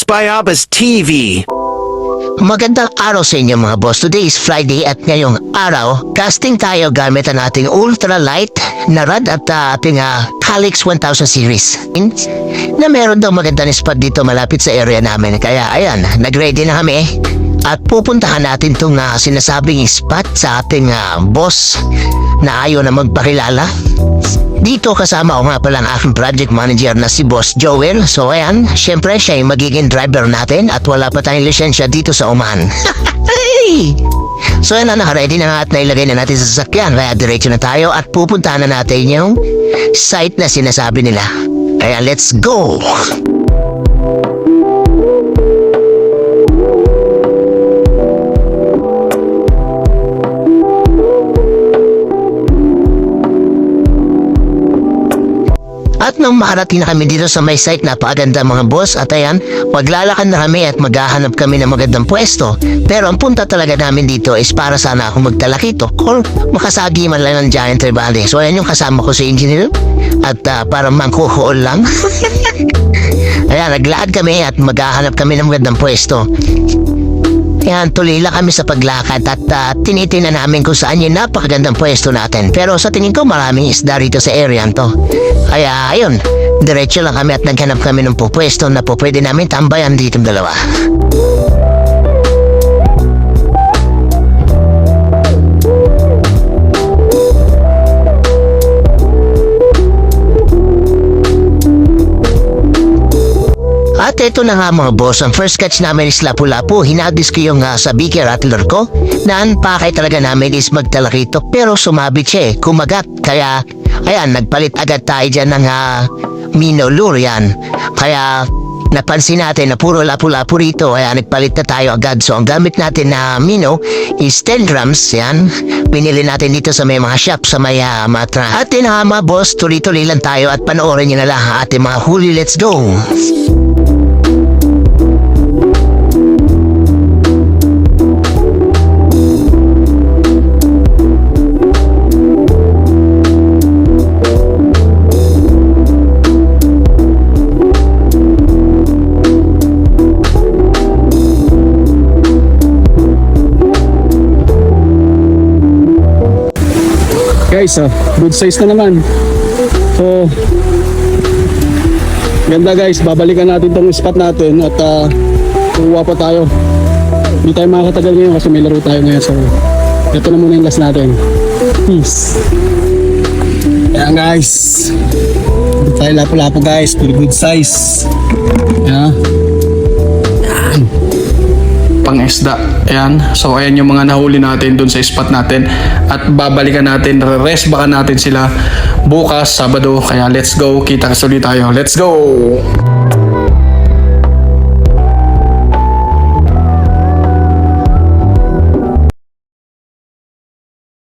Bayabas TV. Magandang araw sa inyo mga boss. Today is Friday at ngayong araw, casting tayo gamit ang ating ultralight na rod at ating Calyx 1000 series. Na meron daw magandang spot dito malapit sa area namin. Kaya ayan, nag-ready na kami. At pupuntahan natin itong sinasabing spot sa ating boss na ayaw na magpakilala. Dito kasama ko nga pala ang aking project manager na si Boss Joel. So ayan, syempre siya yung magiging driver natin at wala pa tayong lisensya dito sa Oman. So ayan na, nakaready na nga at nailagay na natin sa sasakyan. Kaya diretso na tayo at pupuntahan na natin yung site na sinasabi nila. Kaya let's go! At nang makarating na kami dito sa may site, napakaganda mga boss. At ayan, maglalakad na kami at maghahanap kami ng magandang pwesto. Pero ang punta talaga namin dito is para sana akong magtalakito or makasagi man lang ng Giant Tribali. So ayan yung kasama ko si Engineer. At parang mangkukuol lang. Ayan, naglakad kami at maghahanap kami ng magandang pwesto. Ayan, tuloy lang kami sa paglakad at tinitingnan namin kung saan yung napakagandang pwesto natin. Pero sa tingin ko maraming isda rito sa area to. Kaya ayun, diretso lang kami at naghanap kami ng pupwesto na pwede namin tambayan ditong dalawa. At ito na nga mga boss, ang first catch namin is lapu-lapu. Hinagis ko yung sa beaker rattler ko na ang pakay talaga namin is magtalakito pero sumabit siya kumagat. Kaya ayan, nagpalit agad tayo dyan ng minnow lure yan. Kaya napansin natin na puro lapu-lapu rito. Kaya nagpalit na tayo agad. So ang gamit natin na minnow is 10 grams. Yan, pinili natin dito sa may mga shop sa may matra. At yun mga boss, tuloy-tuloy lang tayo at panoorin nyo na lang ang ating mga huli. Let's go! Guys, good size na naman. So, ganda guys, babalikan natin tong spot natin at kukuha pa tayo. Hindi tayo makakatagal ngayon kasi may laro tayo ngayon. So, ito na muna yung last natin. Peace. Ayan guys, ito tayo lapo-lapo guys, pretty good size. Ayan. Pang isda. Ayan. So ayan yung mga nahuli natin dun sa spot natin. At babalikan natin, rest baka natin sila bukas, Sabado. Kaya let's go. Kita ulit tayo. Let's go!